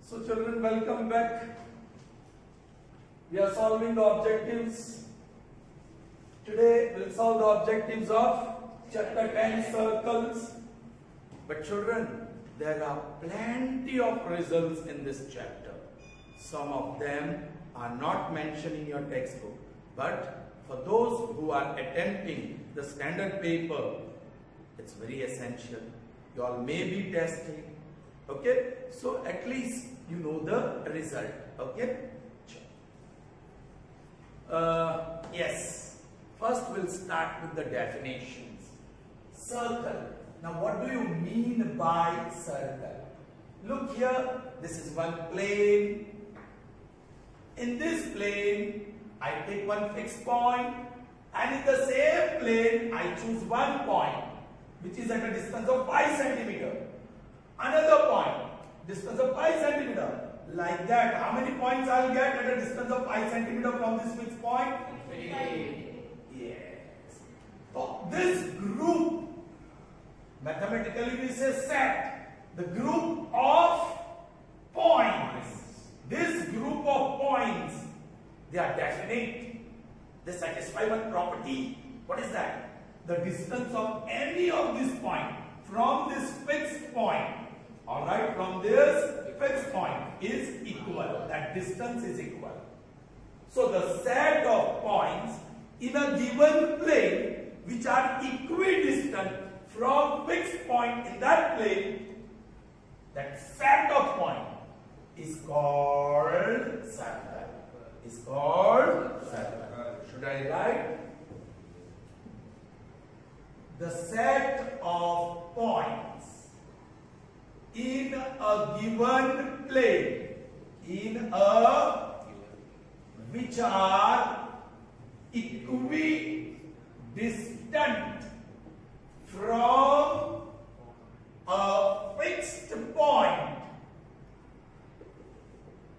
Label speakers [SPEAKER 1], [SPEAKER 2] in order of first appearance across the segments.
[SPEAKER 1] So children, welcome back. We are solving the objectives. Today we'll solve the objectives of chapter 10 circles. But children, there are plenty of results in this chapter. Some of them are not mentioned in your textbook. But for those who are attempting the standard paper, it's very essential. You all may be testing. Okay? So at least you know the result. Okay? Yes. First we'll start with the definitions. Circle. Now what do you mean by circle? Look here. This is one plane. In this plane, I take one fixed point, and in the same plane, I choose one point, which is at a distance of 5 centimeter. Another point, distance of 5 centimeter. Like that, how many points I'll get at a distance of 5 centimeter from this fixed point? 5. Yes. So this group, mathematically we say set, the group of points. This group of points, they are definite. They satisfy one property. What is that? The distance of any of these points from this fixed point, alright, from this fixed point is equal. That distance is equal. So the set of points in a given plane which are equidistant from fixed point in that plane, that set of points is called circle. Is called circle. Should I write? The set of points in a given plane, which are equidistant from a fixed point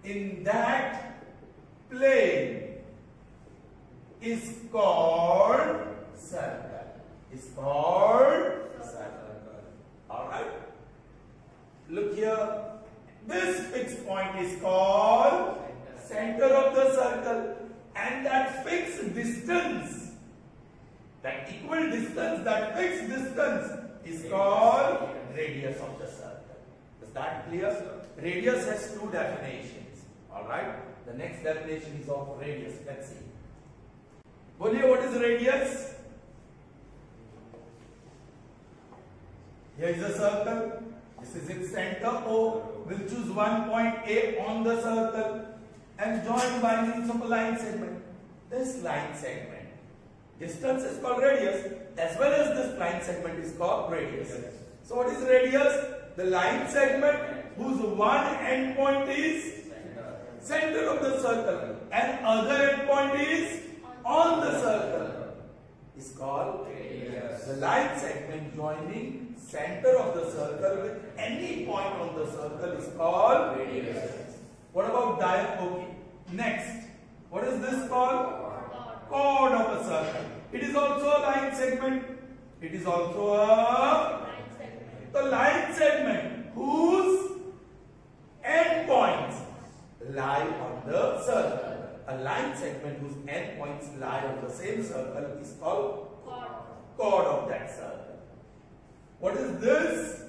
[SPEAKER 1] in that plane, is called circle. Is called circle. Alright? Look here. This fixed point is called center of the circle. And that fixed distance, that equal distance, that fixed distance is called radius of the circle. Is that clear? Radius has two definitions. Alright? The next definition is of radius. Let's see. Boliye, what is radius? Here is a circle. This is its center O. We'll choose one point A on the circle and join by means of a line segment. This line segment, distance is called radius, as well as this line segment is called radius. So what is radius? The line segment whose one end point is center of the circle and other end point is on the circle is called radius. The line segment joining center of the circle with any point on the circle is called radius. What about diameter? Okay. Next, what is this called? Chord of a circle. It is also a line segment. It is also a the line segment whose end points lie on the circle. A line segment whose end points lie on the same circle is called chord of that circle. What is this?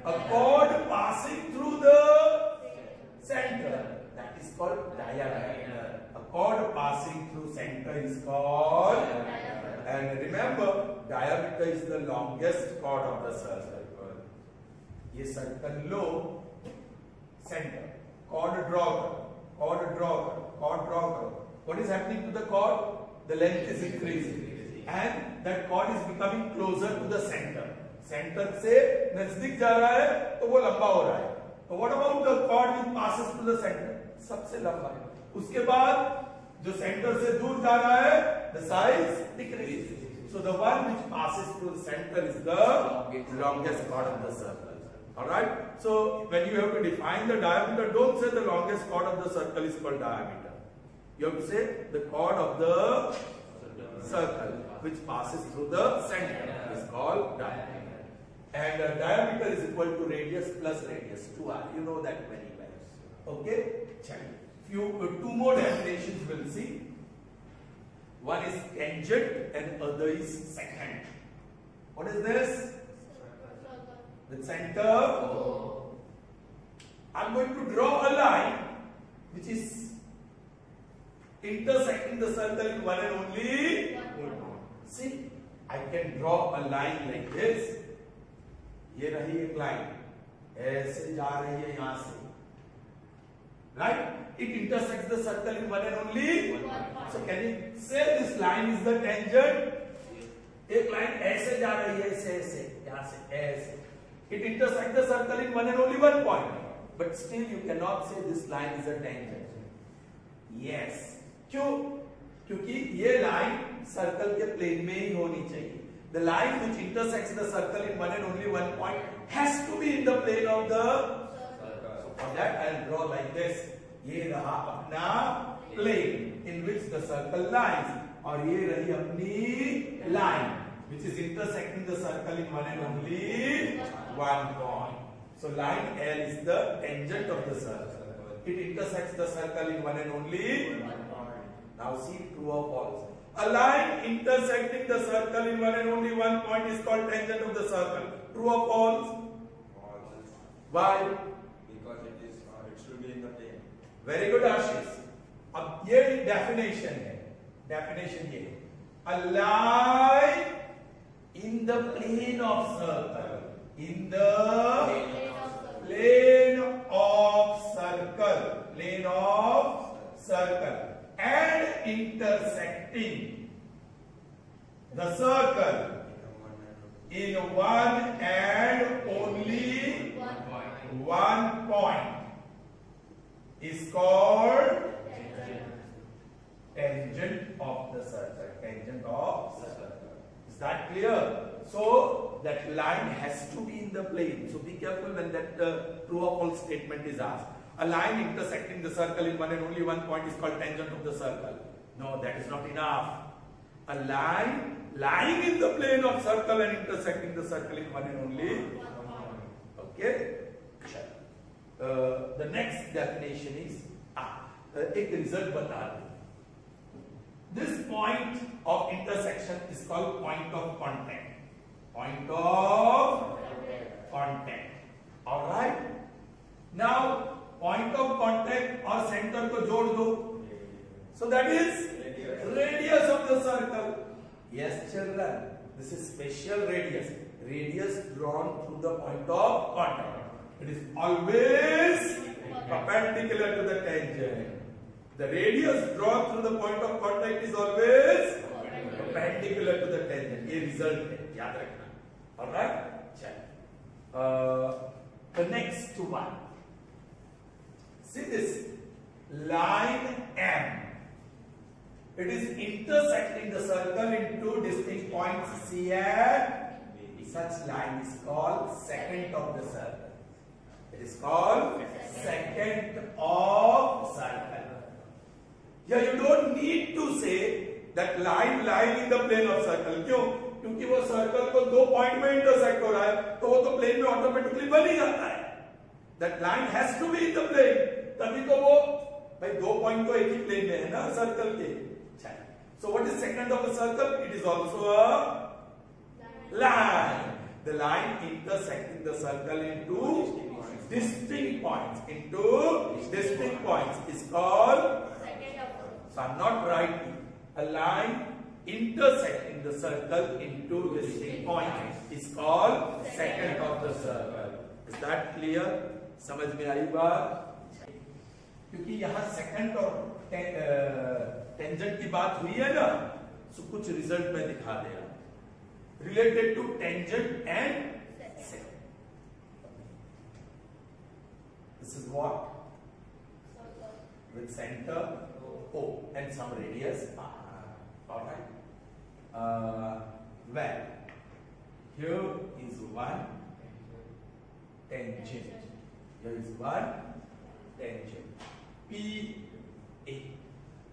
[SPEAKER 1] A chord passing through the center. That is called diameter. A chord passing through center is called diameter. And remember, diameter is the longest chord of the circle. ये circle लो, center. Chord draw करो. What is happening to the chord? The length is increasing, and that chord is becoming closer to the center. Center से नजदीक जा रहा है, तो वो लंबा हो रहा है. So what about the chord which passes to the center? सबसे लंबा है. उसके बाद जो center से दूर जा रहा है, the size decreases. So the one which passes through the center is the longest chord of the circle. Alright? So when you have to define the diameter, don't say the longest chord of the circle is called diameter. You have to say the chord of the circle which passes through the center is called diameter. And diameter is equal to radius plus radius 2r. You know that very well. Okay, two more definitions we'll see. One is tangent and other is secant. What is this? With center O. I'm going to draw a line which is intersecting the circle in one and only one. See, I can draw a line like this. ये रही एक line, ऐसे जा रही है यहां से. Right? It intersects the circle in one and only one. So can you say this line is the tangent? एक लाइन ऐसे जा रही है, ऐसे ऐसे, यहाँ से ऐसे. It intersects the circle in one and only one point. But still you cannot say this line is a tangent. Yes. क्यों? क्योंकि ये लाइन सर्कल के प्लेन में ही होनी चाहिए. The line which intersects the circle in one and only one point has to be in the plane of the circle. So for that I'll draw like this. ये रहा अपना plane in which the circle lies, और ये रही अपनी line which is intersecting the circle in one and only one point. So line L is the tangent of the circle. It intersects the circle in one and only one point. Now see, true or false. A line intersecting the circle in one and only one point is called tangent of the circle. True or false?
[SPEAKER 2] False.
[SPEAKER 1] Why?
[SPEAKER 2] Because it should be in the plane.
[SPEAKER 1] Very good, Ashish. अब ये definition है. Definition ये. A line in the plane of circle. In the plane of circle. Plane of circle. And intersecting the circle in one and only one point is called tangent of the circle. Tangent of circle. Is that clear? So that line has to be in the plane. So be careful when that true or false statement is asked. A line intersecting the circle in one and only one point is called tangent of the circle. No, that is not enough. A line lying in the plane of circle and intersecting the circle in one and only one point. Okay? The next definition is एक result बता दो. This point of intersection is called point of contact. Point of contact. All right. Now point of contact और center को जोड़ दो. So that is radius of the circle. Yes, children. This is special radius. Radius drawn through the point of contact. It is always perpendicular to the tangent. The radius drawn through the point of contact is always perpendicular to the tangent. ये result है, याद रखना. All right. चल. The next one. See this line M. It is intersecting the circle in two distinct points C and B. Such line is called secant of the circle. It is called secant of circle. Here you don't need to say that line lying in the plane of circle. क्यों? क्योंकि वो circle को दो point में intersect हो रहा है, तो वो तो प्लेन में ऑटोमेटिकली बन ही जाता है. That line has to be in the plane. तभी तो वो भाई दो पॉइंट तो एक ही प्लेन में है ना सर्कल के. So what is secant of a circle? It is also a line. The line intersecting the circle into distinct points. Is called. So I'm not writing. A line intersecting the circle into distinct points is called secant of the circle. Is that clear? समझ में आई बात? क्योंकि यहाँ second और tangent की बात हुई है ना, सो कुछ रिजल्ट में दिखा दे रहा हूं related to tangent and secant. This is what with centre O and some radius R. All right. Well, here is one tangent. Here is one tangent. P A.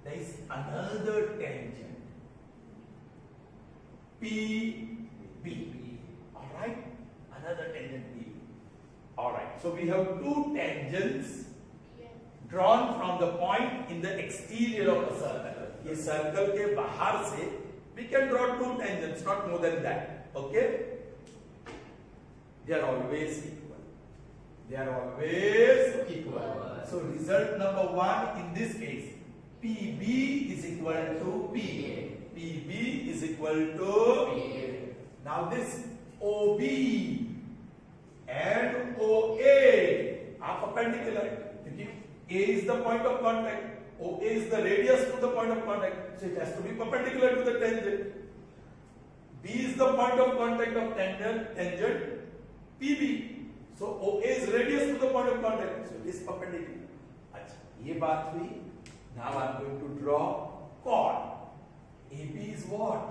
[SPEAKER 1] There is another tangent. P B. All right. Another tangent P. All right. So we have two tangents drawn from the point in the exterior of a circle. ये circle के बाहर से we can draw two tangents, not more than that. Okay? They are always equal. They are always equal. So result number 1 in this case, PB is equal to PA. PB is equal to PA. Now this OB and OA are perpendicular. A is the point of contact. OA is the radius to the point of contact. So it has to be perpendicular to the tangent. B is the point of contact of tangent PB. So OA is radius to the point of contact. So it is perpendicular. अच्छा, ये बात हुई. Now I am going to draw chord. AB is what?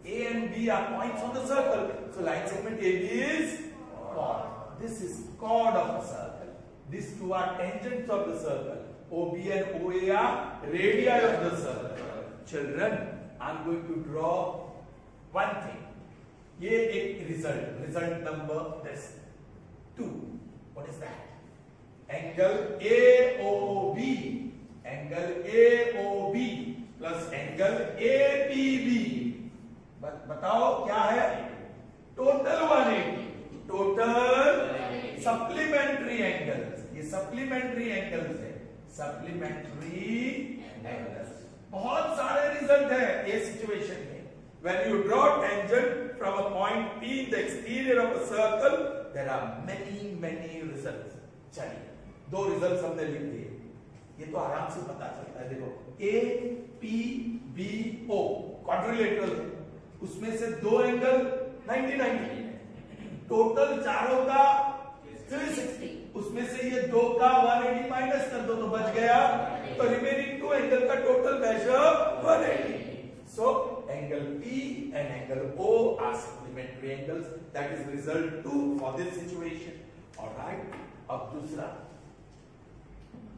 [SPEAKER 1] A and B are points on the circle. So line segment AB is chord. This is chord of a circle. These two are tangents of the circle. OB and OA are radii of the circle. Children, I am going to draw one thing. ये एक result number this 2. What is that? Angle AOB plus angle APB. बताओ क्या है? Total 180. Total supplementary angles. ये supplementary angles है. Supplementary angles. बहुत सारे result है ये सिचुएशन में. When you draw tangent from a point P in the exterior of a circle, there are many results. चलिए दो रिजल्ट्स हमने लिख दिए. ये तो आराम से पता चलता है. देखो APBO क्वाड्रिलेटरल है. उसमें से दो एंगल 90-90. टोटल चारों का 360. उसमें से ये दो का 180 माइनस कर दो तो बच गया. तो रिमेनिंग टू एंगल का total major 180. So angle P and angle O are supplementary angles. That is result 2 for this situation. All right. अब दूसरा,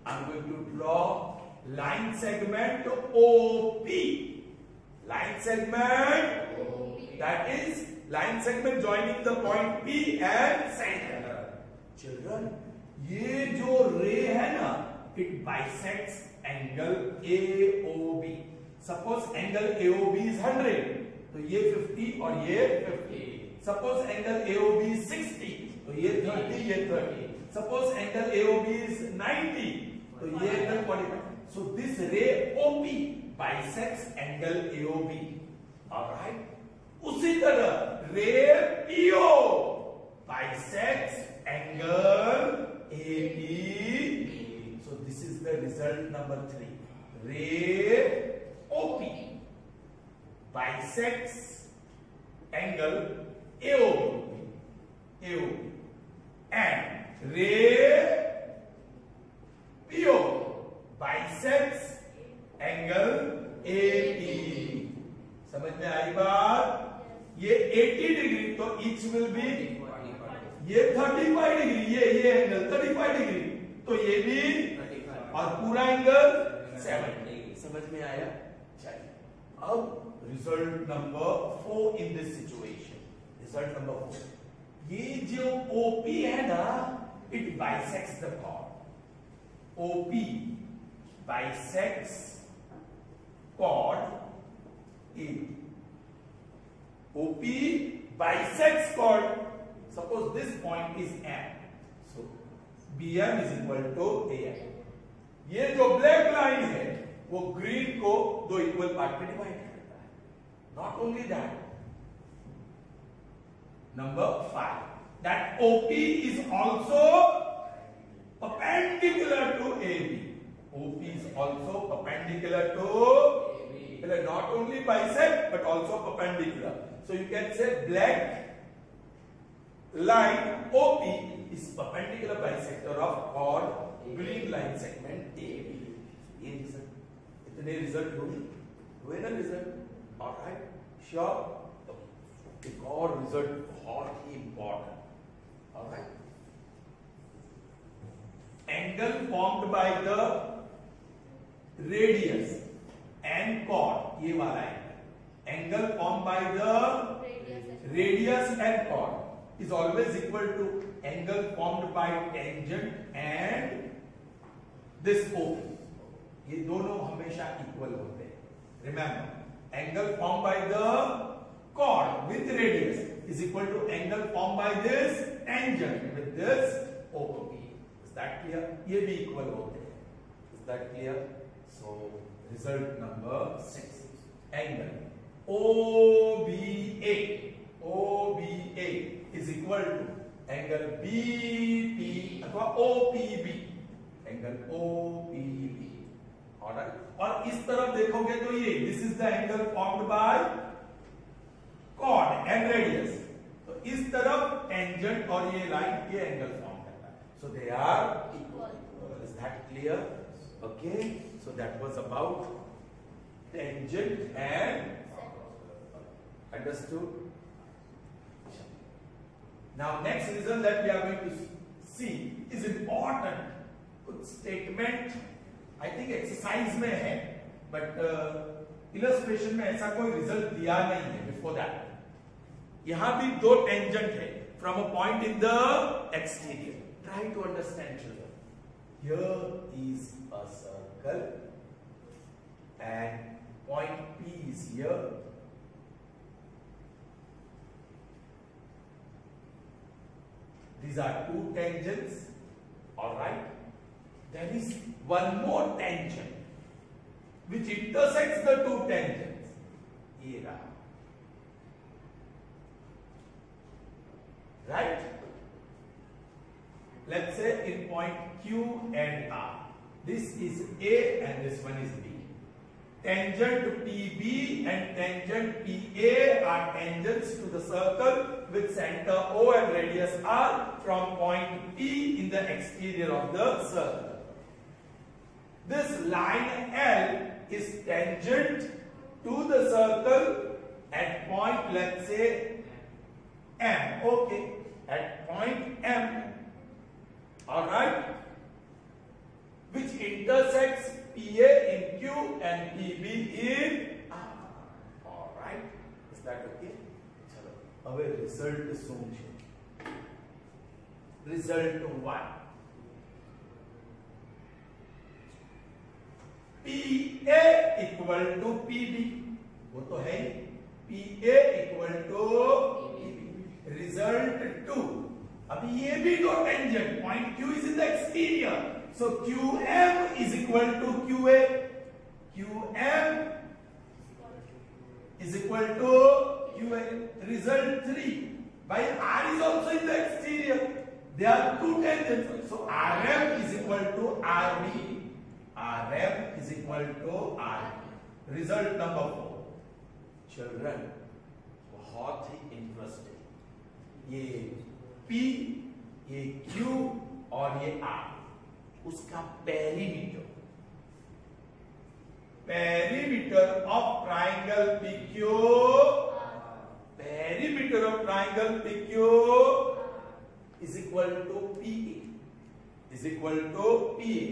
[SPEAKER 1] I'm going to draw line segment OP. Line segment OP. That is line segment joining the point P and center. Children, ये जो ray है ना, it bisects angle AOB. Suppose angle AOB is 100, तो ये 50 और ये 50. Suppose angle AOB is 60, तो ये 30, ये 30. Suppose angle AOB is 90, तो ये angle 45. So this ray OP bisects angle AOB. All right. उसी तरह ray PO bisects angle AP. So this is the result number 3. Ray OP bisects angle AOB and ray PO bisects angle AP. समझ में आई बात? ये 80 degree तो each will be ये 35 degree. ये angle 35 degree तो ये भी 35 और पूरा एंगल 70. समझ में आया? अब result number 4 in this situation. Result number 4, ये जो OP है ना, it bisects the chord. OP bisects chord AB. OP bisects chord. Suppose this point is M. So BM is equal to AM. ये जो ब्लैक लाइन है वो green को दो इक्वल पार्ट में डिवाइड करता है. Not only that, number 5, that OP is also perpendicular to AB. OP is also perpendicular to AB. Not only bisect but also perpendicular. So you can say black line OP is perpendicular bisector of chord green line segment AB. ये result, इतने result हुए ना result. Alright, sure. एक और result बहुत ही important. Alright, angle formed by the radius and chord, ये वाला angle formed by the radius and chord is always equal to angle formed by tangent and this OP, ये दोनों हमेशा equal होते हैं. Remember, angle form by the chord with radius is equal to angle formed by this tangent with this OP. Is that clear? ये भी equal होते हैं. Is that clear? So result number 6, angle OBA is equal to angle BP अथवा OPB, angle OPB. Alright? और इस तरफ देखोगे तो ये this is the angle formed by chord and radius. तो इस तरफ टेंजेंट और ये लाइन ये एंगल फॉर्म करता है. So they are equal. Is that clear? Okay. So that was about tangent and understood. Now next reason that we are going to see is important. कुछ statement I think exercise में है, but illustration में ऐसा कोई result दिया नहीं है. Before that, यहां भी दो टेंजेंट है from a point in the exterior. Try to understand, children. Here is a circle and point P is here. These are two tangents. All right. There is one more tangent which intersects the two tangents. ये रहा. Right? Let's say in point Q and R. This is A and this one is B. Tangent PB and tangent PA are tangents to the circle with center O and radius R from point P in the exterior of the circle. This line L is tangent to the circle at point, let's say, M. Okay, at point M, all right, which intersects PA in Q and PB in R. All right, is that okay? चलो, अब result શું છે? Result 1. PA equal to PB, वो तो है ही. PA equal to result 2. अभी ये भी दो tangent, point Q is in the exterior, so QM is equal to QA. QM is equal to QA. Result 3. By R is also in the exterior. There are two tangents, so RM is equal to RB. RM is equal to RB. Result number 4. Children, बहुत ही interesting. ये P, ये Q और ये R, उसका perimeter of triangle PQ, perimeter of triangle PQ is equal to PA, is equal to PA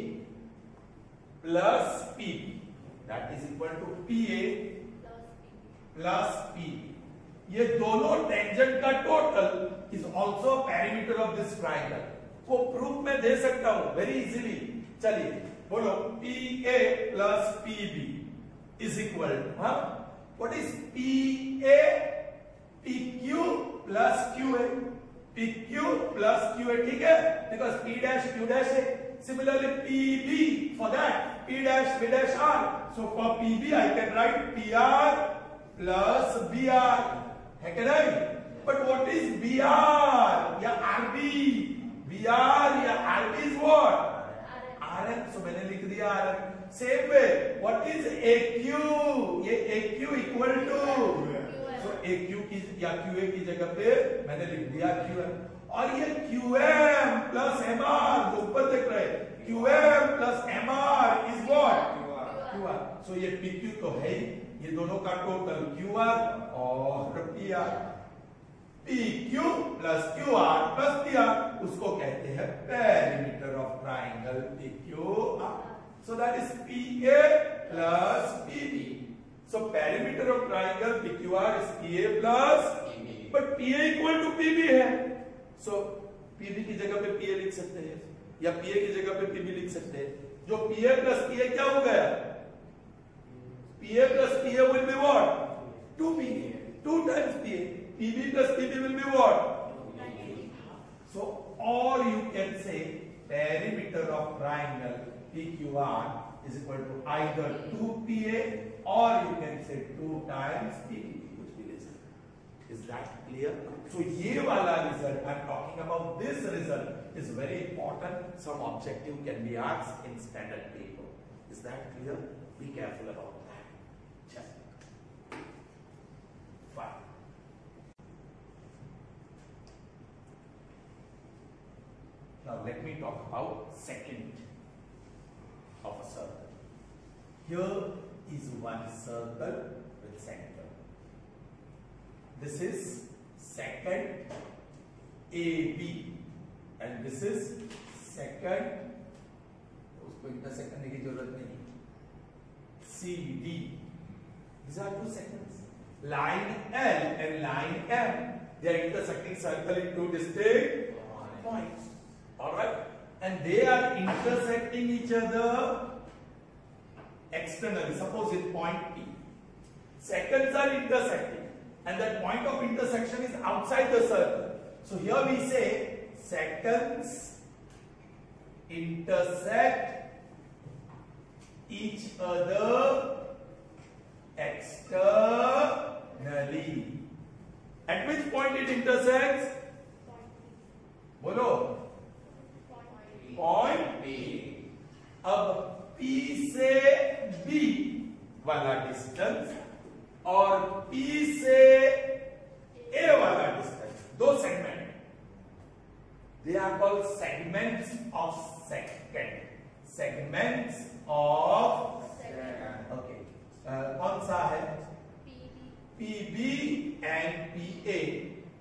[SPEAKER 1] plus PB, that is equal to PA plus PB. ये दोनों tangent का total is also perimeter of this triangle. को proof में दे सकता हूं very easily. चलिए बोलो, PA plus PB is equal to, what is PA? PQ plus QA. PQ plus QA, ठीक है, because P dash Q dash है. Similarly, PB, for that P dash B dash R. So for PB I can write PR plus BR. है क्या नहीं? But what is BR या RB? BR या RB is what? RM. So मैंने लिख दिया RM. Same way, what is AQ? ये AQ equal to, so AQ की या QA की जगह पे मैंने लिख दिया QM. और ये QM plus MR जो ऊपर देख रहे हैं, QM plus MR is what? QR. So ये PQ तो है ही, ये दोनों का टोटल QR और PR. PQ plus QR plus PR, उसको कहते हैं perimeter of triangle PQR. So that is PA plus PB. So perimeter of triangle PQR is PA plus PB. But PA equal to PB है. So PB की जगह पे PA लिख सकते हैं या PA की जगह पे PB लिख सकते हैं. जो PA plus PA क्या हो गया? PA plus PA will be what? 2B. 2 times PA. PB plus PB will be what? So, or you can say perimeter of triangle PQR is equal to either 2PA or you can say 2 times PB. Is that clear? So, ये वाला result, I am talking about this result is very important. Some objective can be asked in standard paper. Is that clear? Be careful about that. Just fine. Now let me talk about second of a circle. Here is one circle with center. This is second AB and this is second, उसको intersect करने की जरूरत नहीं, CD. These are two segments. Line L and line M, they are intersecting circle in two distinct points. Alright? And they are intersecting each other externally. Suppose in point P. Seconds are intersecting. And that point of intersection is outside the circle. So here we say seconds intersect each other externally. At which point it intersects? बोलो. Point P. अब P से B वाला distance और P से A वाला distance, दो segment, they are called segments of second. Segments of second. Okay. कौन सा है? PB and PA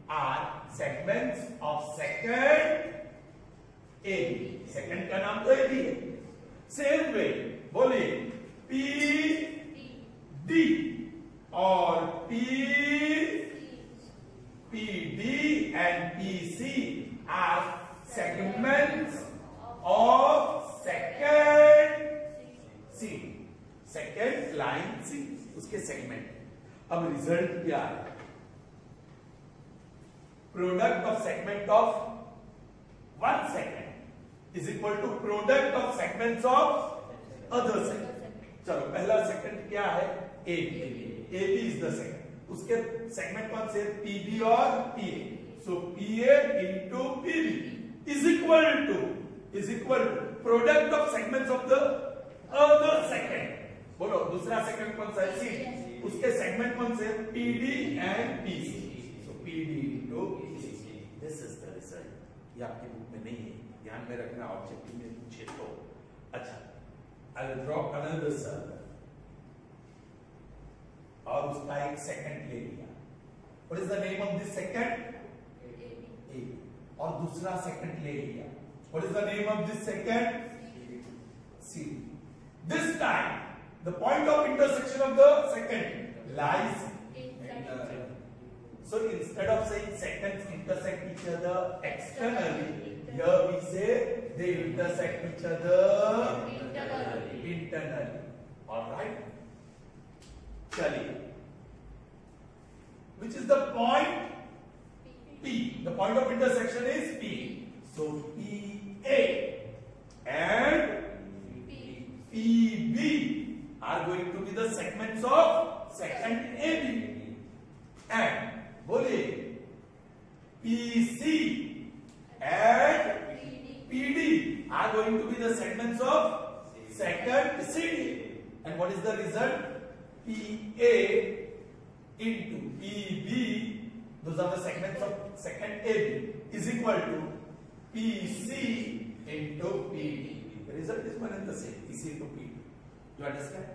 [SPEAKER 1] are segments of second AB. Second का नाम तो AB है. सेम वे बोलिए PD और PD and PC are segments of second C. Second line C, उसके सेगमेंट. अब रिजल्ट क्या है? Product of segment of one segment is equal to product of segments of other segment. चलो पहला segment क्या है? AB. AB is the segment. उसके segment कौन से? PB और PA. So PA into PB is equal to product of segments of the other segment. बोलो दूसरा सेगमेंट कौन सा है? C. उसके सेगमेंट कौन से? PD and PC. So PD into PC. This is the result. ये आपकी बुक में नहीं है, ध्यान में रखना. ऑब्जेक्टिव में पूछे तो. अच्छा, I will draw another circle और उसका एक सेकंड ले लिया. What is the name of this second? A. और दूसरा सेकंड ले लिया. What is the name of this second? C. This time the point of intersection of the second lies inside. So instead of saying seconds intersect each other externally, here we say they intersect each other internally. All right. Chaliye. Which is the point? P. The point of intersection is P. So PA and PB are going to be the segments of second AB. And बोलिए PC and PD are going to be the segments of second CD. And what is the result? PA into PB, those are the segments of second AB, is equal to PC into PD. The result is one and the same, PC into PD. You understand?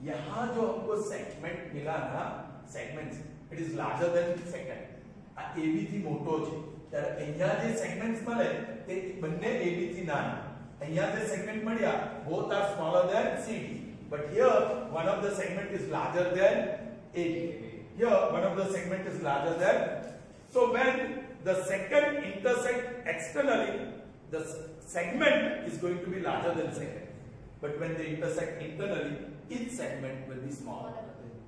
[SPEAKER 1] यहाँ जो हमको segment मिला ना, segments, it is larger than second. AB થી મોટો છે, ત્યારે અહીંયા જે segments મળે તે બંને AB થી નાના. અહીંયા જે segment મળ્યા, both are smaller than CD. But here one of the segment is larger than AB. Here one of the segment is larger than. So when the second intersect externally, the segment is going to be larger than second. but when they intersect internally, each segment will be smaller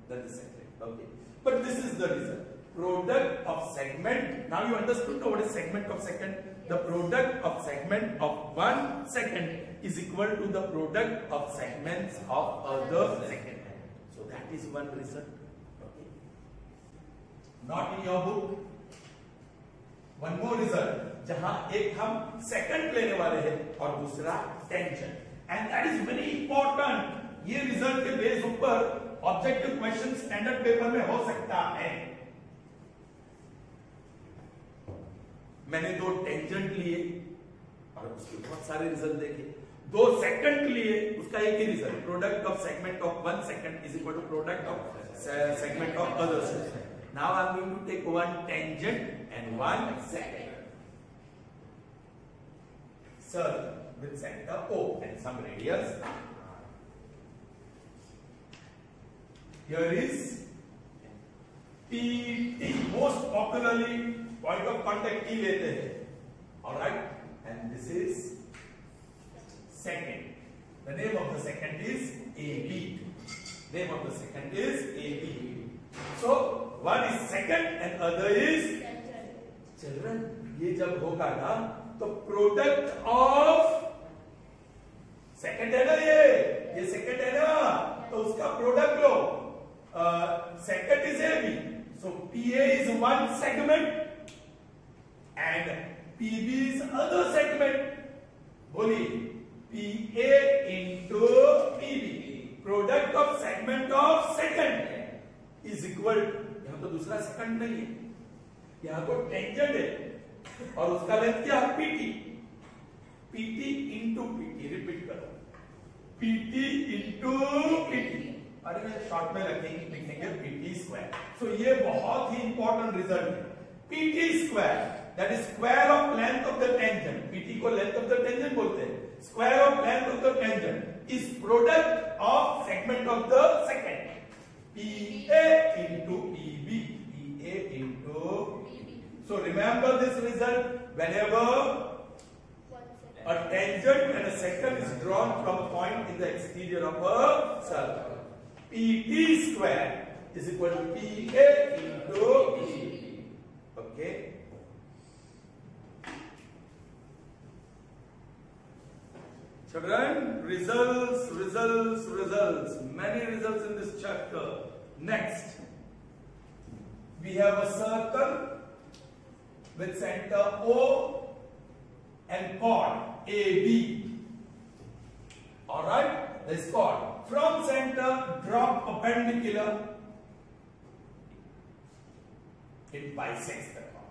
[SPEAKER 1] than the segment. Okay, but this is the result. Product of segment. Now you understood what is segment of second. The product of segment of 1 second is equal to the product of segments of other second. So that is one result. Okay. Not in your book. One more result. जहां एक हम second लेने वाले हैं और दूसरा tangent. And that is very important. ये result के बेस ऊपर ऑब्जेक्टिव क्वेश्चन स्टैंडर्ड पेपर में हो सकता है. मैंने 2 टेंजेंट लिए और उसके बहुत सारे रिजल्ट देखे. 2 सेकंड लिए, उसका एक ही result. Product of segment of 1 secant is equal to product of segment of other segment. Now I am going to take 1 tangent and 1 secant. Circle with center O and some radius. Here is PT, most popularly point of contact E लेते हैं. All right, and this is second. The name of the second is AB. Name of the second is AB. So one is second and other is children. ये जब होगा ना तो product of second है ना, ये सेकंड है ना, तो उसका प्रोडक्ट लो. Secant is AB, so PA is 1 segment and PB is other segment. बोलिए PA into PB. Product of segment of secant is equal, यहां तो दूसरा सेकंड नहीं है, यहां तो टेंजेंट है और उसका लेंथ क्या है? PT. PT into PT. Repeat करो, पीटी इंटू पीटी. अरे मैं शॉर्ट में लिखेंगे पीटी स्क्वायर. सो ये बहुत ही इंपॉर्टेंट रिजल्ट है. PT square that is square of length of the tangent. PT को लेंथ ऑफ द टेंजेंट बोलते हैं. Square of length of the tangent is product of segment of the secant. PA into PB. PA into. So remember this result. Whenever a tangent and a secant is drawn from a point in the exterior of a circle, PT square is equal to PA into PB. Okay. Children, results. Many results in this chapter. Next, we have a circle with center O and chord AB. All right, this chord from center drop perpendicular. It bisects the chord.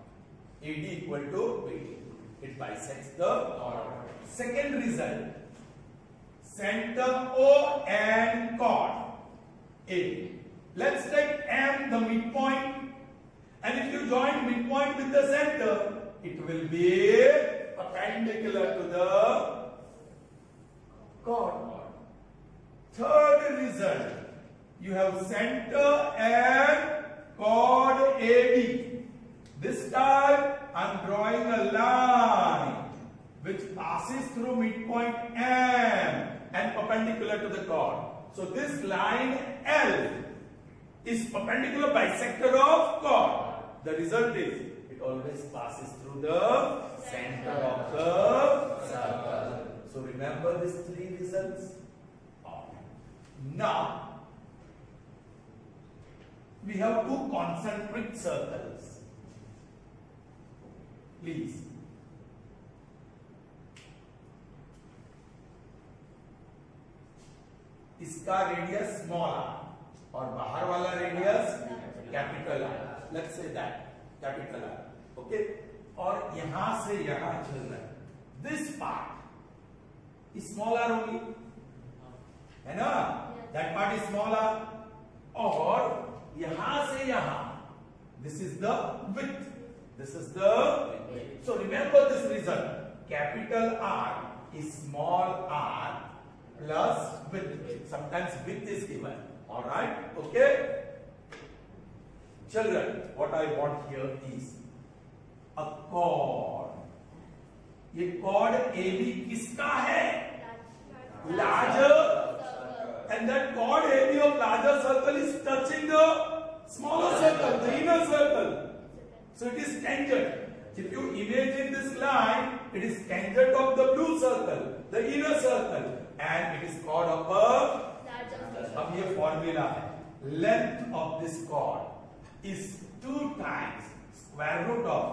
[SPEAKER 1] AD equal to BD. It bisects the chord. Second result, center O and chord AB. Let's take M the midpoint. And if you join midpoint with the center, it will be perpendicular to the chord. Third result, you have center and chord AB. This time I am drawing a line which passes through midpoint M and perpendicular to the chord. So this line L is perpendicular bisector of chord. The result is it always passes through the center of the circle. So remember these 3 results. Now we have 2 concentric circles. Please. इसका radius small R और बाहर वाला radius capital R. Let's say that capital R. Okay. और यहां से यहां चल रहा है. This part is small r only, है ना? That part is small r. और यहां से यहां, this is the width. This is the width. So remember this result. Capital R is small r plus width. Sometimes width is given. All right. Okay. Children, what I want here is a chord. ये chord AB किसका है? larger, and that chord AB of larger circle is touching the smaller circle, the inner circle. So it is tangent. If you imagine this line, it is tangent of the blue circle, the inner circle, and it is chord of a. अब ये formula है. Length of this chord is 2 times square root of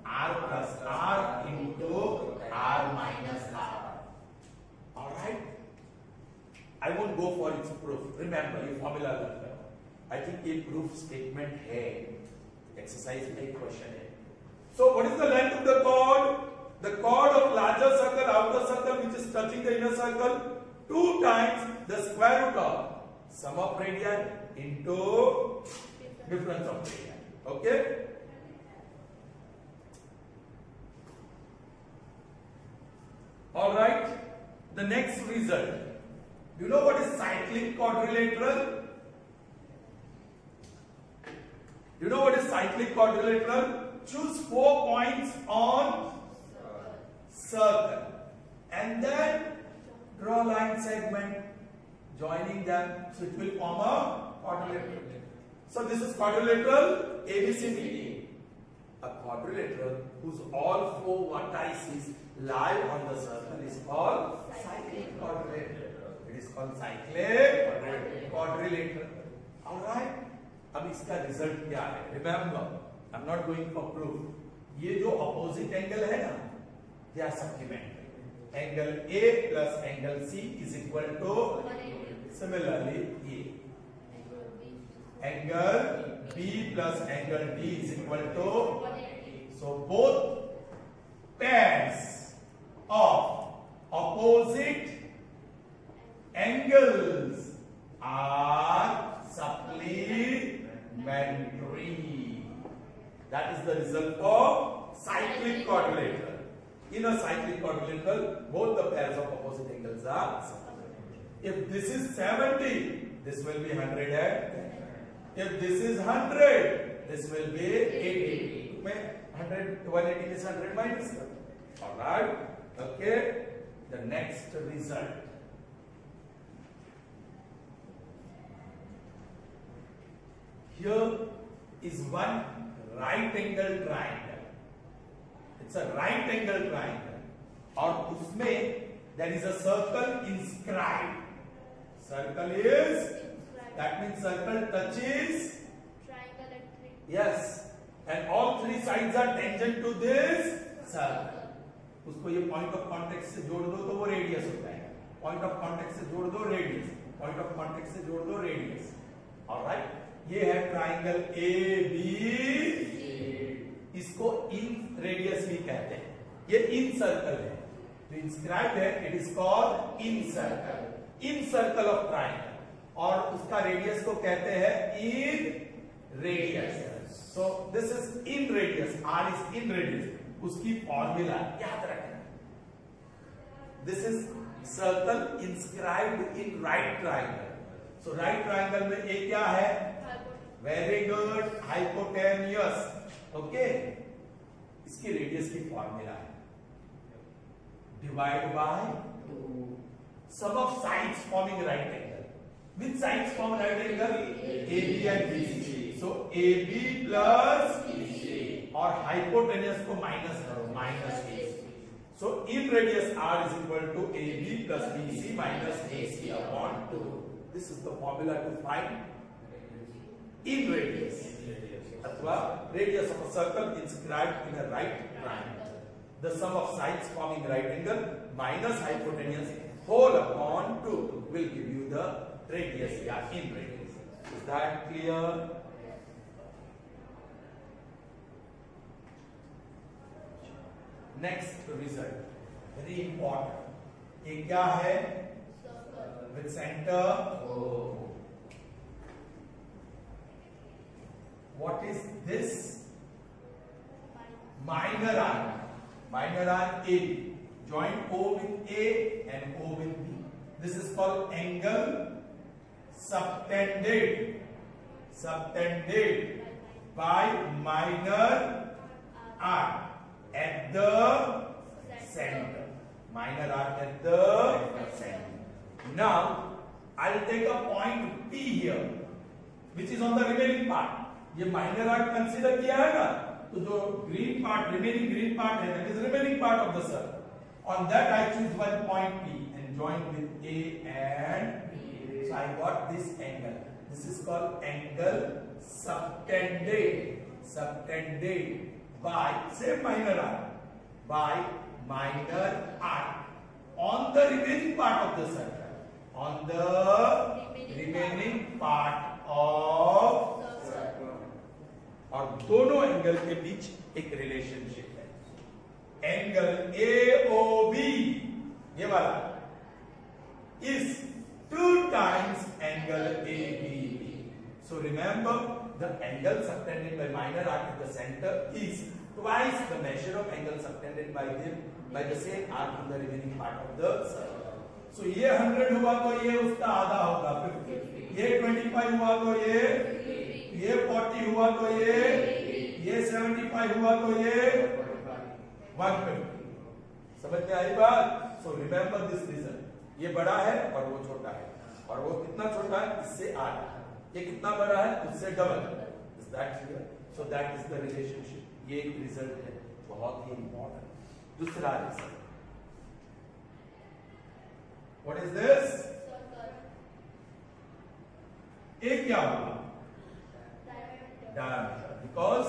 [SPEAKER 1] r plus r into r minus r. All right. I won't go for its proof. Remember, ये formula लगता है. I think ये proof statement है. Exercise में एक question है. So what is the length of the chord? The chord of larger circle, outer circle, which is touching the inner circle, 2 times the square root of sum of radii into difference of radii. Okay? All right. The next result. You know what is cyclic quadrilateral? You know what is cyclic quadrilateral? Choose 4 points on circle and then draw line segment joining them, so it will form a quadrilateral. So this is quadrilateral ABCD. A quadrilateral whose all 4 vertices lie on the circle is called cyclic quadrilateral. It is called cyclic quadrilateral. All right. अब इसका result क्या है? Remember, I'm not going for proof. ये जो opposite angle है ना, they are supplementary. Angle A plus angle C is equal to, similarly, A. Angle B plus angle D is equal to, so both pairs of opposite angles are supplementary. That is the result for cyclic quadrilateral. In a cyclic quadrilateral, both the pairs of opposite angles are supplementary. If this is 70, this will be 110. If this is 100, this will be 80. 100, 180 is 100 minus. Alright. Okay. The next result. Here is one right angle triangle. It's a right angle triangle. और उसमें there is a circle inscribed. Circle is, that means circle touches
[SPEAKER 3] triangle at 3.
[SPEAKER 1] yes, and all 3 sides are tangent to this circle. उसको ये point of contact से जोड़ दो तो वो radius होता है. Point of contact से जोड़ दो radius. Point of contact से जोड़ दो radius. All right. ये है ट्राइंगल ए बी, इसको इन रेडियस भी कहते हैं. ये इन सर्कल है जो इंस्क्राइब्ड है, it is called incircle, incircle of triangle, और उसका रेडियस को कहते हैं inradius. So this is inradius, R is inradius. उसकी फॉर्मूला याद रखना. This is circle inscribed in right triangle. So right triangle में A क्या है? Very good, hypotenuse. ओके, इसकी रेडियस की फॉर्मूला है divide by 2 sum of sides forming right angle. Which sides form right angle? A B and B C. So A B plus B C, और hypotenuse को minus करो, minus A C. So inradius R is equal to A B plus B C minus A C upon 2. This is the formula to find in radius अथवा radius of a circle inscribed in a right triangle. The sum of sides forming right angle minus hypotenuse whole upon 2 will give you the radius in radius. Is that clear? Next result, very important. ये क्या है? With center O. What is this? Minor arc. Minor arc AB. Join O with A and O with B. This is called angle subtended. Subtended by minor arc at the center. Minor arc at the center. Now I'll take a point P here, which is on the remaining part. ये minor arc consider किया है ना, तो जो green part, remaining green part है, that is remaining part of the circle. On that I choose one point P and join with A and B. So I got this angle. This is called angle subtended. Subtended by say minor arc, by minor arc on the remaining part of the circle. On the remaining part of और दोनों angle के बीच एक relationship है. Angle AOB ये वाला is 2 times angle ABB. So remember the angle subtended by minor arc at the center is twice the measure of angle subtended by the same arc on the remaining part of the circle. So ये 100 हुआ तो ये उसका आधा होगा 50. ये 25 हुआ तो ये 40 हुआ तो ये 75 हुआ तो ये 150. समझ में आई बात? So remember this reason. ये बड़ा है और वो छोटा है, और वो कितना छोटा है इससे आधा, ये कितना बड़ा है उससे double. Is that clear? So that is the relationship. ये एक रिजल्ट है बहुत ही इंपॉर्टेंट. दूसरा रिजल्ट, what is this? ये क्या हुआ? Diameter, because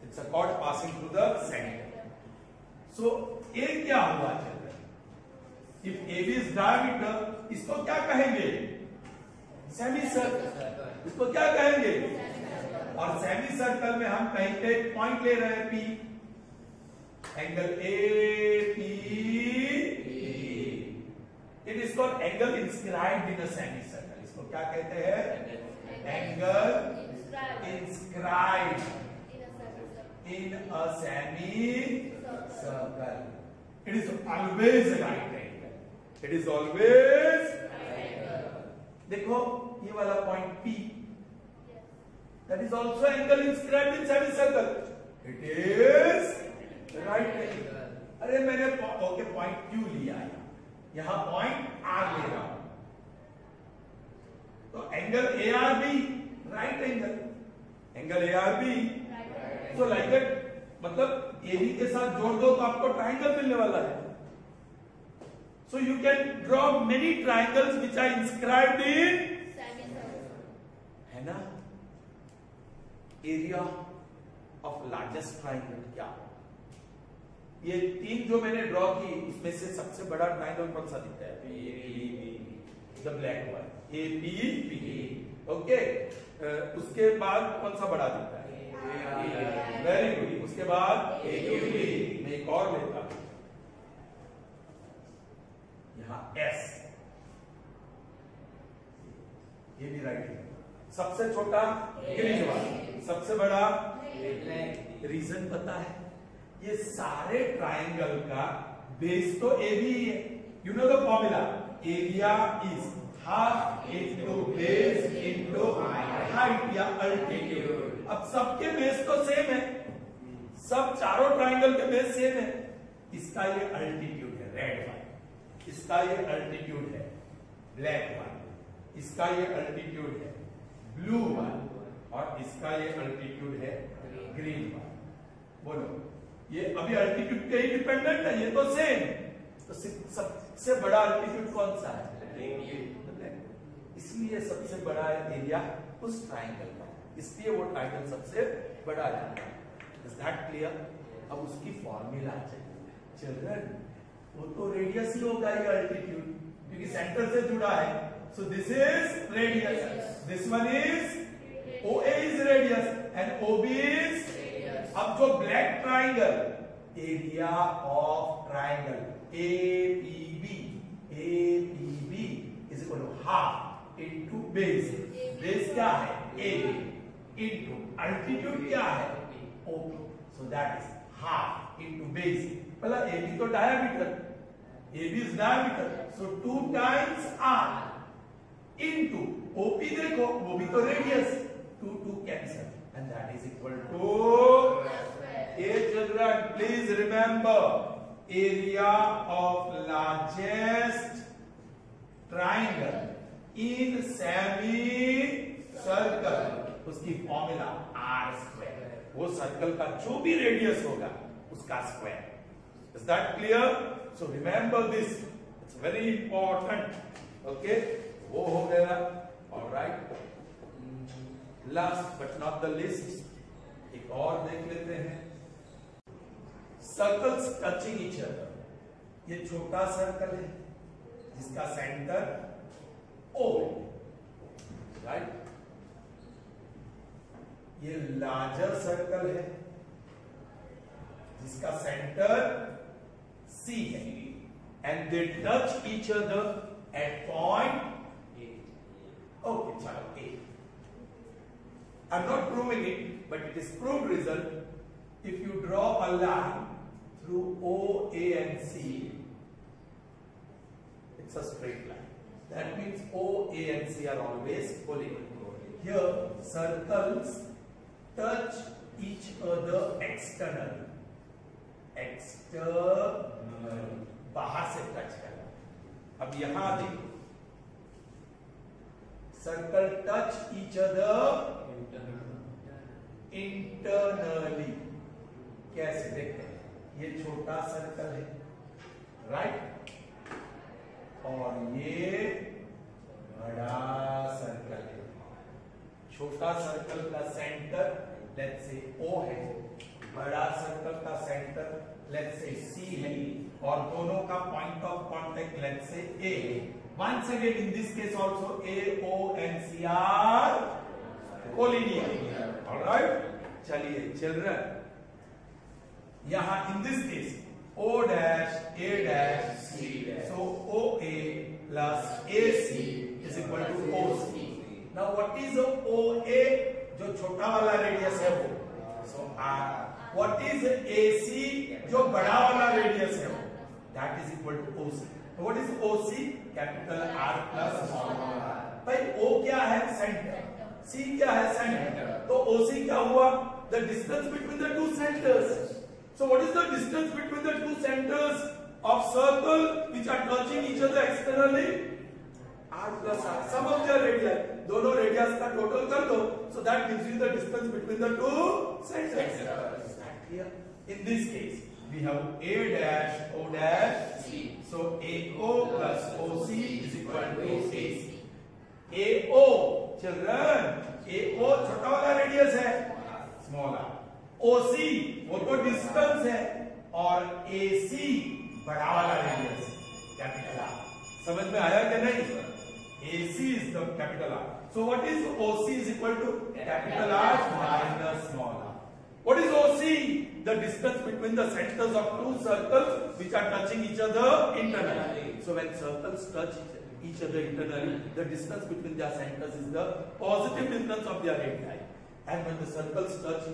[SPEAKER 1] it's a chord passing through the center. So A क्या हुआ चल? If AB is diameter, इसको क्या कहेंगे? Semi circle. इसको क्या कहेंगे? और सेमी सर्कल में हम कहीं पे पॉइंट ले रहे हैं P. Angle AP. It is called angle inscribed in a semicircle. इसको क्या कहते हैं? Angle inscribed in a semicircle. It is always a right angle. It is always right angle. देखो ये वाला point P, that is also angle inscribed in semicircle. It is right angle. अरे मैंने okay point Q लिया है, यहां point R ले रहा हूं, तो angle ARB right angle. Angle ARB, so like that, मतलब AB के साथ जोड़ दो तो आपको ट्राइंगल मिलने वाला है. So you can draw many triangles which are inscribed in है ना. एरिया ऑफ लार्जेस्ट ट्राइंगल क्या? ये तीन जो मैंने ड्रॉ की उसमें से सबसे बड़ा ट्राइंगल कौन सा दिखता है? The black one, APB. Okay, उसके बाद कौन सा बड़ा दिखता है? Very good. उसके बाद AQB. मैं एक और लेता हूं, यहाँ S. ये भी राइट है. सबसे छोटा ग्रीन वाला, सबसे बड़ा. रीजन पता है? ये सारे ट्राइंगल का बेस तो AB ही है. You know the formula, area is half into base into height या अल्टीट्यूड. अब सबके बेस तो सेम है, सब चारों ट्राइंगल के बेस सेम है. इसका ये अल्टीट्यूड है रेड वन, इसका ये अल्टीट्यूड है ब्लैक वन, इसका ये अल्टीट्यूड है ब्लू वन, और इसका ये अल्टीट्यूड है ग्रीन वन. बोलो, ये अभी अल्टीट्यूड पे ही डिपेंडेंट है, ये तो सेम. तो सबसे बड़ा अल्टीट्यूड कौन सा है? इसलिए सबसे बड़ा एरिया उस ट्राइंगल का, इसलिए वो ट्राइंगल सबसे बड़ा है. Is that clear? अब उसकी फॉर्मूला चाहिए चिल्ड्रन. वो तो रेडियस ही होगा ये अल्टीट्यूड, क्योंकि सेंटर से जुड़ा है. So this is radius, this one is OA is radius and OB is. अब जो black triangle, area of triangle APB is equal to half into base. Base क्या है? AB इनटू अल्टीट्यूड क्या है? OP. So that is half into base. पहला AB तो diameter, AB is diameter, so 2 times R into OP. देखो वो भी तो radius, 2 cancel, and that is equal to A. Children, please remember, area of largest triangle in semi circle उसकी formula R square, वो circle का जो भी radius होगा उसका square. Is that clear? So remember this, it's very important. Okay, वो हो गया। Alright, last but not the list एक और देख लेते हैं। सर्कल्स टचिंग ईच अदर, ये छोटा सर्कल है जिसका सेंटर O, राइट? ये लार्जर सर्कल है जिसका सेंटर C है, and they touch each other at point A. Okay, चलो A. I'm not proving it, but it is proved result. If you draw a line through O, A and C, it's a straight line. That means O, A and C are always polygonal. Here, circles touch each other externally. Externally, बाहर से touch करना। अब यहां देखो, circle touch each other internally. कैसे देखते हैं? ये छोटा सर्कल है, राइट? और ये बड़ा सर्कल है। छोटा सर्कल का सेंटर लेट्स से O है, बड़ा सर्कल का सेंटर लेट्स से C है, और दोनों का point of contact let's say A है। Once again, in this case also A, O and C are collinear. All right? चलिए children, यहाँ in this case O dash, A dash, C dash. So OA plus AC is equal to OC. Now what is OA? जो छोटा वाला radius है वो, so R. What is AC? जो बड़ा वाला रेडियस है वो, that is equal to OC. So what is OC? Capital R plus small r. भाई O क्या है? सेंटर। C क्या है? सेंटर। तो OC क्या हुआ? The distance between the two centers. So what is the distance between the two centers of circle which are touching each other externally? R plus R. Sum of their radii. दोनों radius का total कर दो. So that gives you the distance between the two centers. Here, in this case, we have A dash, O dash, C. So AO plus OC is equal to AC. AO, children, AO छोटा वाला radius है, small r. OC वो तो distance है, और AC बड़ा वाला radius, capital R. समझ में आया क्या नहीं? AC is the capital R. So what is OC is equal to capital R minus small r. What is OC? The distance between the centers of two circles which are touching each other internally. So when circles touch each other internally, the distance between their centers is the positive distance of their radii. And when the circles touch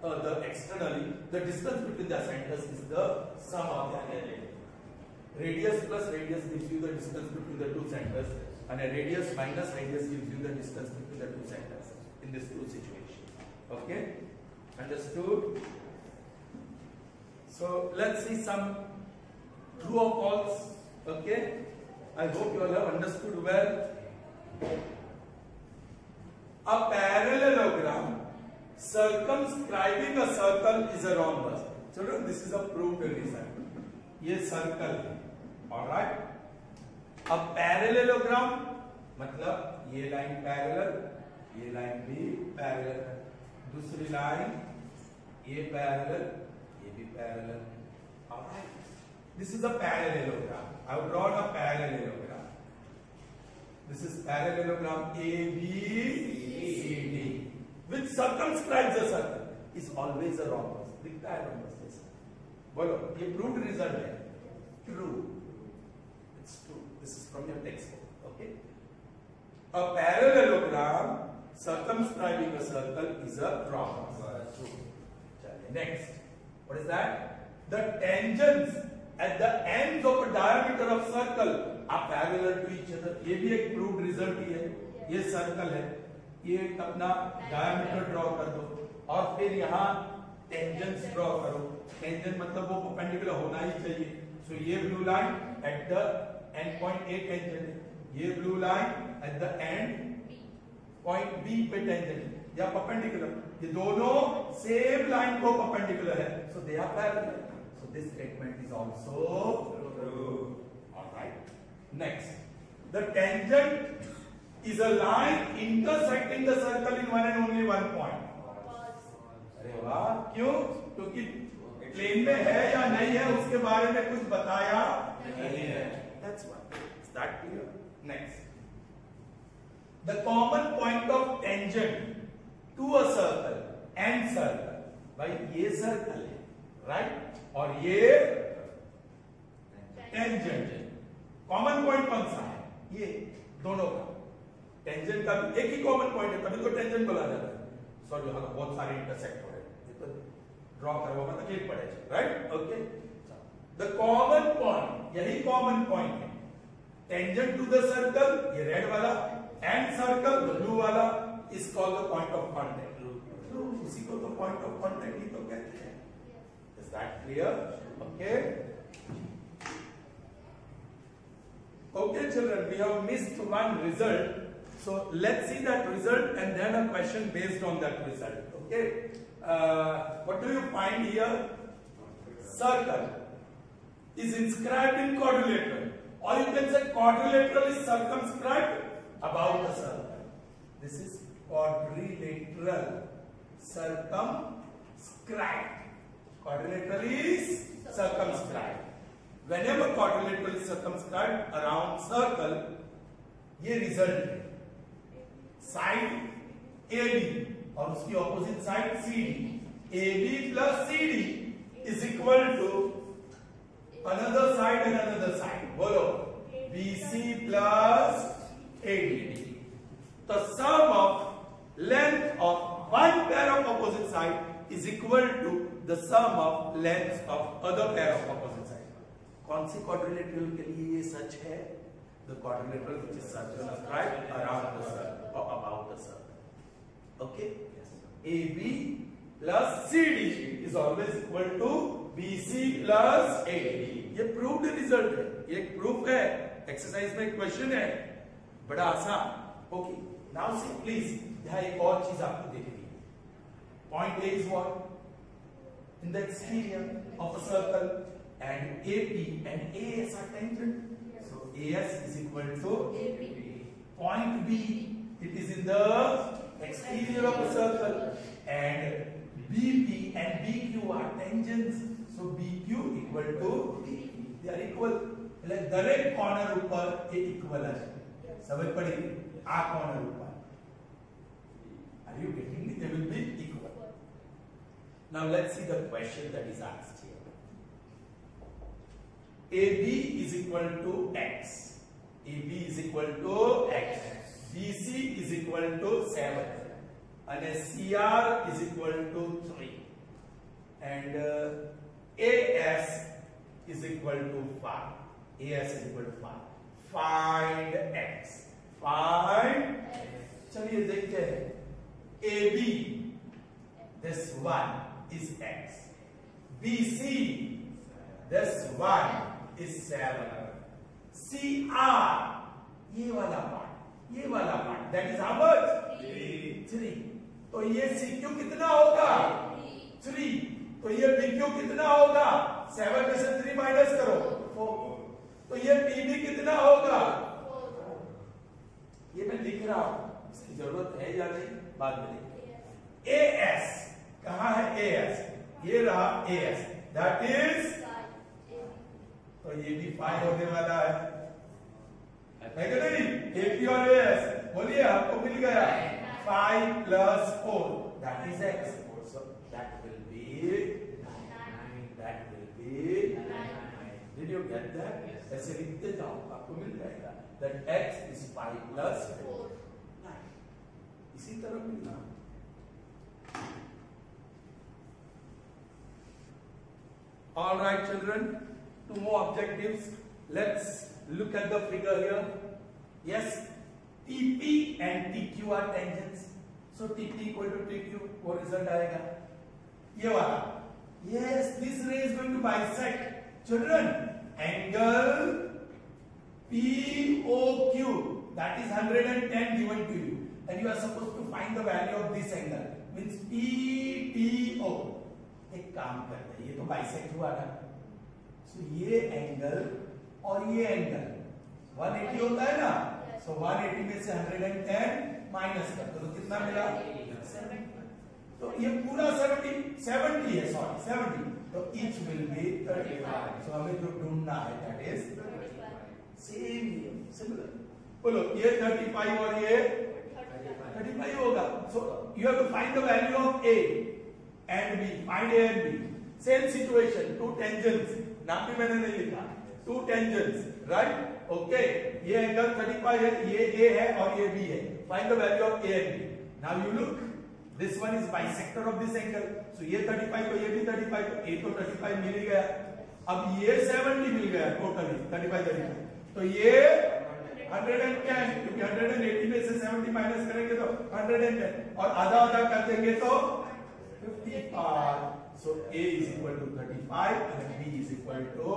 [SPEAKER 1] the externally, the distance between their centers is the sum of their radii. Radius plus radius gives you the distance between the two centers, and a radius minus radius gives you the distance between the two centers in this two situation. Okay? Understood? So let's see some true or false. Okay? I hope you all have understood well. A parallelogram circumscribing a circle is a rhombus. Children, this is a proved result. ये circle है, all right? A parallelogram मतलब ये line parallel, ये line भी parallel, दूसरी line ये parallel, ये भी parallel. All right. This is a parallelogram. I have drawn a parallelogram. This is parallelogram ABCD, which circumscribes a circle. Is always a rhombus. दिखता है rhombus जैसा. बोलो, ये proved result है. True. It's true. This is from your textbook. Okay. A parallelogram circumscribing a circle is a rhombus. True. Next, what is that? The tangents at the ends of a diameter of circle are parallel to each other. ये भी एक proved result ही है. ये circle है. ये अपना diameter draw कर दो, और फिर यहाँ tangents draw करो. Tangent मतलब वो perpendicular होना ही चाहिए. So ये blue line at the end point A tangent है. ये blue line at the end point B पे टेंजेंट या परपेंडिकुलर, ये दोनों सेम लाइन को परपेंडिकुलर है, so they are parallel, so this statement is also true. Alright, next, the tangent is a line intersecting the circle in one and only one point. अरे वाह, क्यों? क्योंकि plane में है या नहीं है उसके बारे में कुछ बताया नहीं है. That's why. Is that clear? Next, the common point of tangent to a circle and circle. भाई ये सर्कल है, राइट, और ये टेंजेंट. कॉमन पॉइंट कौन सा है? ये दोनों का. टेंजेंट का भी एक ही कॉमन पॉइंट है, तभी तो टेंजेंट बोला जाता है. सॉरी, यहाँ बहुत सारे इंटरसेक्ट हो रहे हैं, ये तो ड्रॉ करवाओ मतलब तकलीफ पड़ेगी, right. Okay, the common point, यही कॉमन पॉइंट है. टेंजेंट टू द सर्कल, ये रेड वाला, एंड सर्कल ब्लू वाला, is called the point of contact. इसी को तो पॉइंट ऑफ कांटेक्ट ही तो कहते हैं. Is that clear? Okay. Okay children, we have missed one result. So let's see that result and then a question based on that result. Okay. What do you find here? Circle is inscribed in quadrilateral, or you can say quadrilateral is circumscribed about the circle. This is quadrilateral circumscribed. Quadrilateral is circumscribed. Whenever quadrilateral is circumscribed around circle, ये result है. Side AB और उसकी opposite side CD. AB plus CD is equal to another side and another side. बोलो, BC plus AD. The sum of length of one pair of opposite side is equal to the sum of lengths of other pair of opposite side. कौन सी quadrilateral के लिए ये सच है? The quadrilateral which is circumscribed around the circle or about the circle. Okay? Yes. AB plus CD is always equal to BC plus AD. ये proved result है. ये एक proof है. Exercise में एक question है. बड़ा आसान. Okay. Now see please. यहाँ एक और चीज आपको देखनी है. Point A is what? In the exterior of a circle, and AP and AS are tangent. So AS is equal to AP. Point B, it is in the exterior of a circle, and BP and BQ are tangents. So BQ equal to BP. They are equal. like दरेक corner ऊपर एक equal है. समझ पड़ी? आ corner ऊपर. Are you getting it? They will be equal. Now let's see the question that is asked here. AB is equal to X. AB is equal to X. BC is equal to 7. And CR is equal to 3. And AS is equal to 5. AS is equal to 5. Find X. Find X. चलिए देखते हैं. AB, this one is X. BC, this one is 7. CR, ये वाला part, that is how much? 3. तो ये CQ कितना होगा? 3. तो ये BQ कितना होगा? 7 में से 3 माइनस करो, 4. तो ये PB कितना होगा? 4. ये मैं लिख रहा हूं, इसकी जरूरत है या नहीं बाद में लिखेंगे. AS, कहाँ है AS? ये रहा AS, that is, तो ये भी 5 होने वाला है कि नहीं? AP और AS, बोलिए आपको मिल गया. 5 plus 4, that is X. So that will be 9. That will be 9. Did you get that? Yes. ऐसे लिखते जाओ, आपको मिल जाएगा. That X is 5 plus 4, 9. इसी तरह मिलना. All right, children. 2 more objectives. Let's look at the figure here. Yes, TP and TQ are tangents. So TP equal to TQ, what result आएगा? ये वाला. Yes, this ray is going to bisect. Children, angle POQ, that is 110 given to you, and you are supposed to find the value of this angle, means PTO. एक काम करते हैं, ये तो bisect हुआ ना, so ये एंगल और ये एंगल 180 होता है ना, so 180 में से 110 माइनस कर दो तो कितना मिला? 70. तो ये पूरा 70 है, सॉरी 70, तो each will be 35. so हमें जो ढूंढना है that is सेम सिमिलर. बोलो ये 35 और ये 35 होगा. so you have to find the value of A and B. find A and B. same situation, two tangents, नाम भी मैंने नहीं लिखा, two tangents, right? okay, ये एंगल 35 है, ये A है और ये B है. find the value of A and B. now you look, this one is bisector of this angle, so ये 35 तो ये भी 35, तो A तो 35 मिल गया. अब ये 70 मिल गया टोटली 35, तो ये 110, क्योंकि 180 में से 70 माइनस करेंगे तो 110 और आधा आधा कर देंगे तो 55. so A is equal to 35 and B is equal to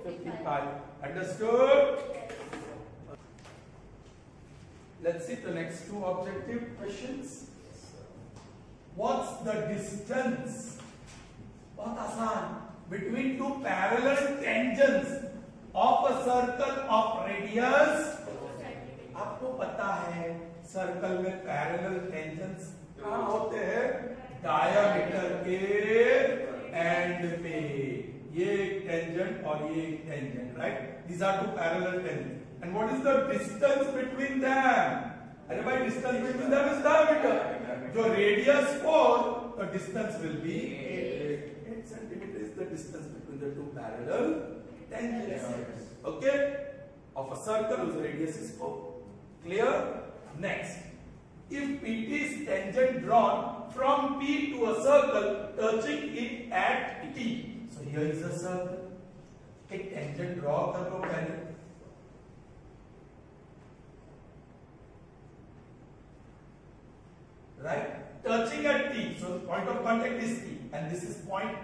[SPEAKER 1] 55. Understood? Let's see the next two objective questions. What's the distance? बहुत आसान. Between two parallel tangents of a circle of radius. आपको पता है सर्कल में parallel tangents कहाँ होते हैं? Diameter के एंड पे. ये एक टेंजेंट और ये एक tangent, right? These are two parallel tangents. And what is the distance between them? अरे भाई distance between them is diameter. जो radius 4, the distance will be 8 centimeters is the distance between the two parallel tangents. Okay? Of a circle whose radius is 4. Clear? Next, if PT is tangent drawn from P to a circle touching it at T. So here is a circle. एक tangent draw कर लो पहले. Right? Touching at T. So point of contact is T, and this is point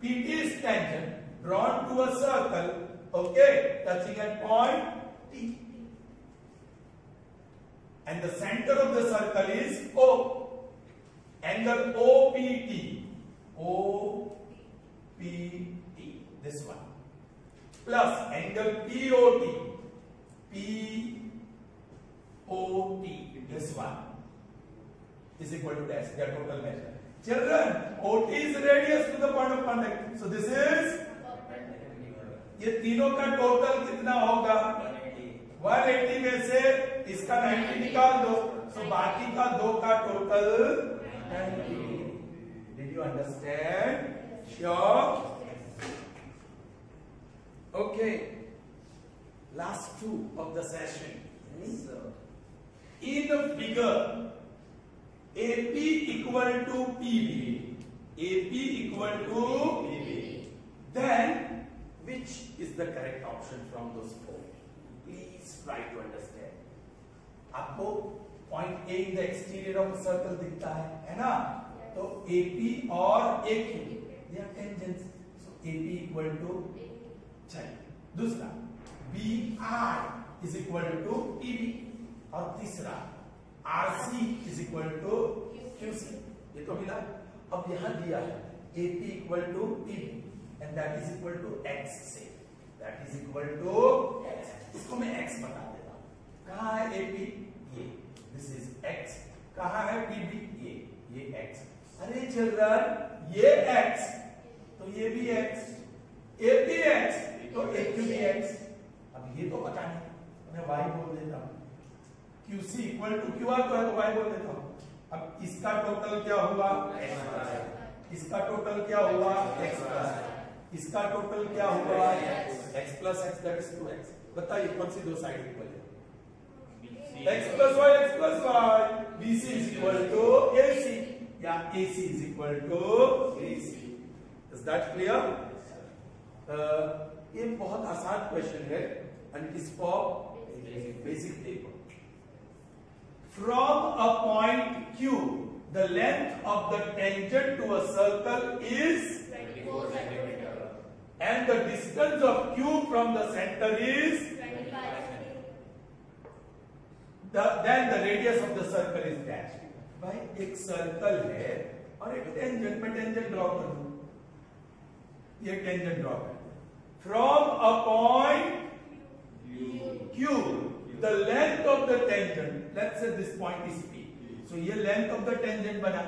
[SPEAKER 1] P. PT is tangent drawn to a circle, okay, touching at point T. And the center of the circle is O. Angle OPT. OPT. This one. Plus angle POT. POT. This one. Is equal to dash. Their total measure. Children, OT is radius to the point of contact. So this is. ये तीनों का total कितना होगा? 180 में से इसका 90 निकाल दो, so बाकी का 2 का total 90. Did you understand? Sure? Okay. Last two of the session. In the figure, AP equal to PB. AP equal to PB. Then, which is the correct option from those four? Please try to understand. आपको point A in the exterior of a circle दिखता है ना? तो AP और AQ they are tangents. So AP equal to चलिए दूसरा BR is equal to PB और तीसरा RC is equal to QC. ये तो मिला. अब यहाँ दिया है AP equal to PB and that is equal to X से. That is equal to X. इसको मैं X बता देता हूँ. कहाँ है AP? ये. This is X. कहाँ है PB? ये X. अरे चिल्ड्रन ये X तो ये भी X. AP X तो AQ भी X. अब ये तो पता नहीं, मैं Y बोल देता हूँ. QC इक्वल टू QR तो है तो Y बोल देता हूँ. अब इसका टोटल क्या हुआ? X. इसका टोटल क्या हुआ? X plus. इसका टोटल क्या हुआ? X plus X that is 2X. बताइए कौन सी दो साइड इक्वल है? X plus Y, X plus Y. BC is equal to AC या AC is equal to BC. Is that clear? ये बहुत आसान क्वेश्चन है and it is for basic paper. From a point Q, the length of the tangent to a circle is
[SPEAKER 3] 24 centimeters.
[SPEAKER 1] and the distance of Q from the center is then the radius of the circle is dash. भाई एक circle है और एक tangent, मैं tangent draw कर दूं, ये tangent draw कर दूं from a point Q, the length of the tangent, let's say this point is P, so ये length of the tangent बना,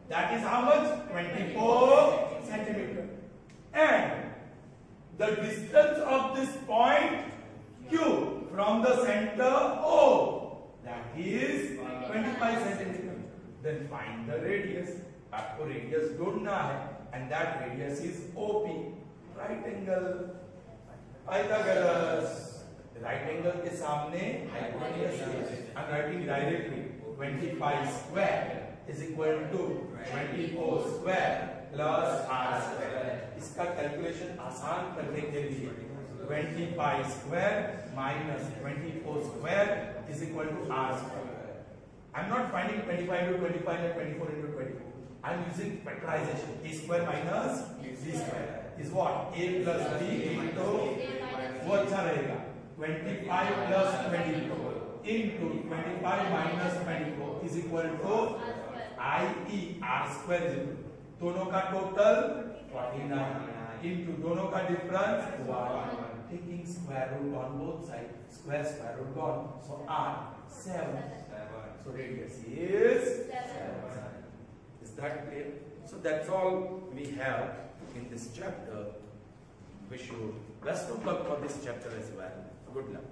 [SPEAKER 1] that is how much? 24 centimeter, and the distance of this point Q from the center O, that is 25 centimeter. Then find the radius. आपको radius ढूंढना है, and that radius is OP, right angle, Pythagoras. Right angle के सामने hypotenuse है. I'm writing directly. 25 square is equal to 24 square plus r square. इसका calculation आसान करने के लिए 25 square minus 24 square is equal to r square. I'm not finding 25 into 25 and 24 into 24. I'm using factorization. A square minus b square is what? A plus b into वो अच्छा रहेगा. 25 plus 24 into 25 minus 24 is equal to IE, r square is equal to दोनों का total 49 into दोनों का difference 1. Taking square root on both sides, square root gone, so r 7. So radius is 7. Is that clear? So that's all we have in this chapter. Wish you best of luck for this chapter as well. Good luck.